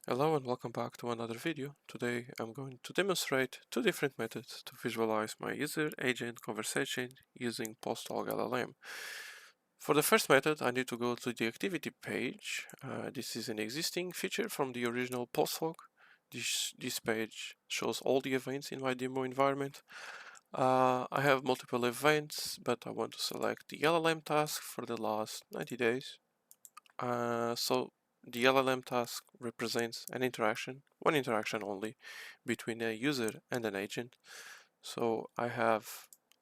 Hello and welcome back to another video. Today I'm going to demonstrate two different methods to visualize my user-agent conversation using PostHog-LLM. For the first method, I need to go to the activity page. This is an existing feature from the original PostHog. This page shows all the events in my demo environment. I have multiple events, but I want to select the LLM task for the last 90 days. So the LLM task represents an interaction, one interaction only, between a user and an agent. So I have,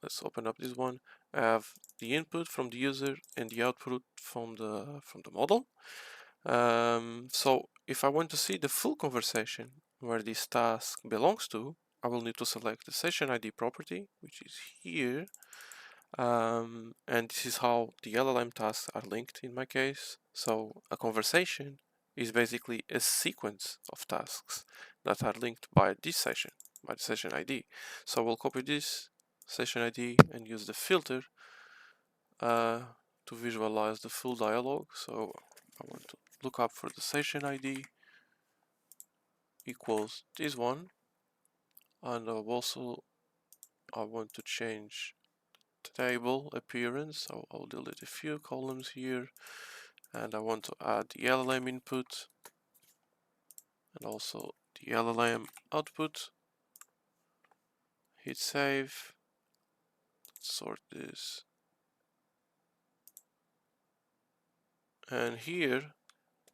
let's open up this one. I have the input from the user and the output from the model. So if I want to see the full conversation where this task belongs to, I will need to select the session ID property, which is here. And this is how the LLM tasks are linked in my case. So a conversation is basically a sequence of tasks that are linked by this session, by the session ID. So we'll copy this session ID and use the filter to visualize the full dialog. So I want to look up for the session ID equals this one, and also I want to change table appearance. So I'll delete a few columns here, and I want to add the LLM input and also the LLM output. Hit save. Let's sort this. And here,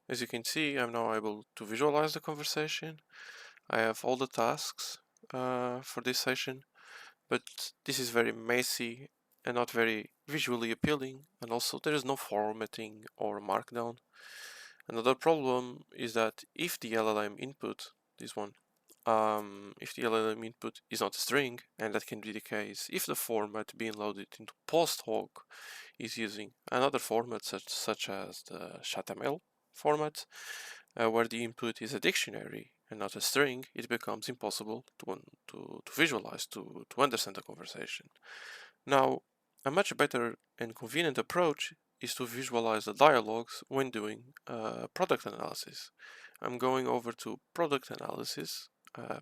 as you can see, I'm now able to visualize the conversation. I have all the tasks for this session, but this is very messy and not very visually appealing, and also there is no formatting or markdown. Another problem is that if the LLM input, this one, if the LLM input is not a string, and that can be the case if the format being loaded into PostHog is using another format such as the HTML format, where the input is a dictionary and not a string, it becomes impossible to visualize, to understand the conversation. Now, a much better and convenient approach is to visualize the dialogues when doing product analysis. I'm going over to product analysis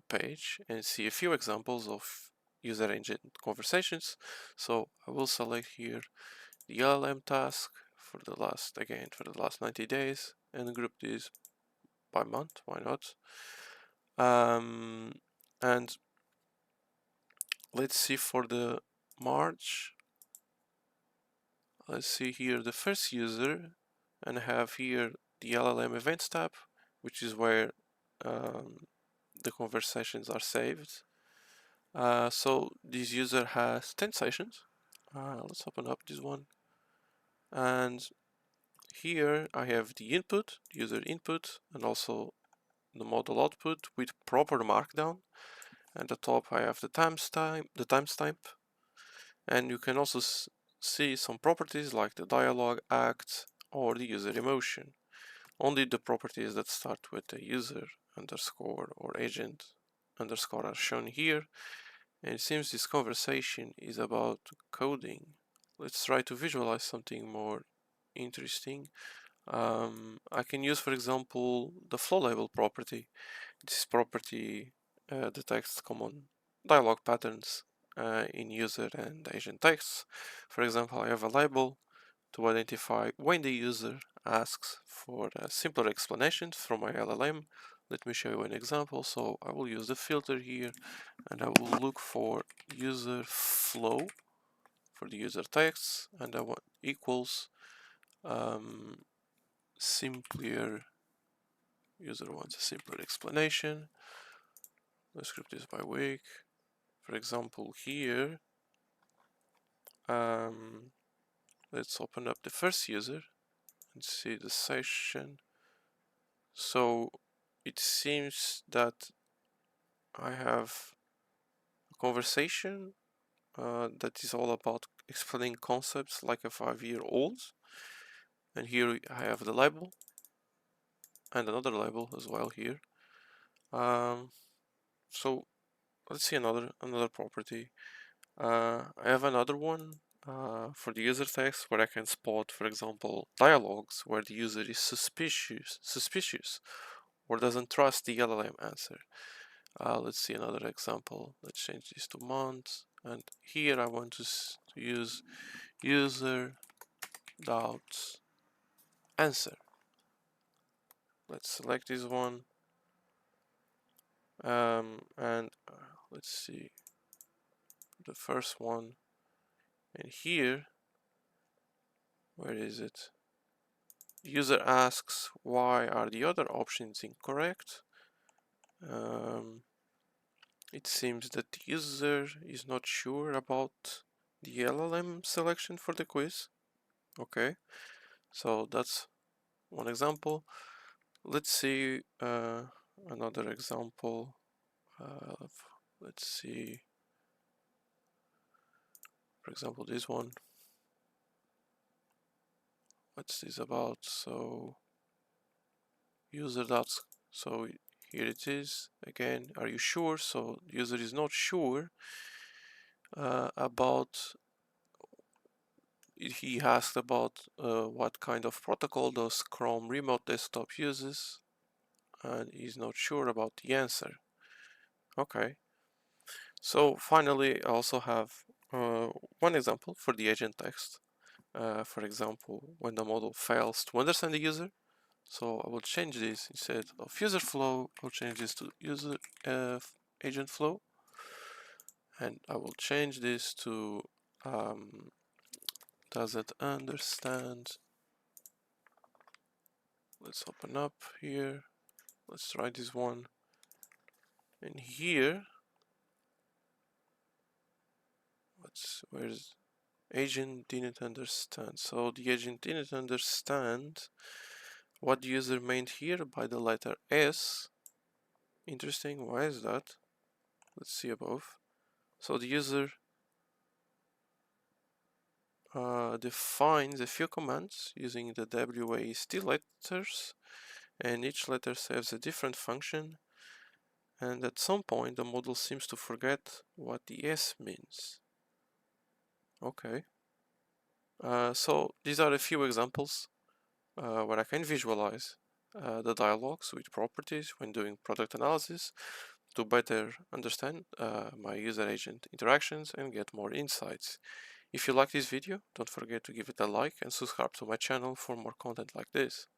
page and see a few examples of user agent conversations. So I will select here the LLM task for the last 90 days and group these by month, why not? And let's see for the March. Let's see here the first user, and I have here the LLM events tab, which is where the conversations are saved. So this user has 10 sessions. Let's open up this one. And here I have the input, the user input, and also the model output with proper markdown. And at the top I have the timestamp, and you can also see some properties like the dialogue, act, or the user emotion. Only the properties that start with the user underscore or agent underscore are shown here. And it seems this conversation is about coding. Let's try to visualize something more interesting. I can use, for example, the flow label property. This property detects common dialog patterns in user and agent texts. For example, I have a label to identify when the user asks for a simpler explanation from my LLM. Let me show you an example. So I will use the filter here, and I will look for user flow for the user text, and I want equals simpler. User wants a simpler explanation. Let's group this by week. For example, here, let's open up the first user and see the session. So it seems that I have a conversation that is all about explaining concepts like a 5-year-old. And here I have the label and another label as well here. So let's see another property. I have another one for the user text where I can spot, for example, dialogues where the user is suspicious or doesn't trust the LLM answer. Let's see another example. Let's change this to month, and here I want to use user doubts answer. Let's select this one, and let's see the first one, and here, where is it? User asks why are the other options incorrect. It seems that the user is not sure about the LLM selection for the quiz. Okay, so that's one example. Let's see another example. Let's see, for example, this one. What's this about? So user doubts. So here it is again. Are you sure? So the user is not sure about. He asked about what kind of protocol does Chrome Remote Desktop uses, and he's not sure about the answer. Okay. So finally, I also have one example for the agent text. For example, when the model fails to understand the user. So I will change this instead of user flow. I'll change this to user agent flow, and I will change this to does it understand. Let's open up here. Let's try this one. And here, where's agent didn't understand. So the agent didn't understand what the user meant here by the letter S. Interesting, why is that? Let's see above. So the user defines a few commands using the WASD letters, and each letter serves a different function, and at some point the model seems to forget what the S means. Okay. So these are a few examples where I can visualize the dialogues with properties when doing product analysis to better understand my user agent interactions and get more insights. If you like this video, don't forget to give it a like and subscribe to my channel for more content like this.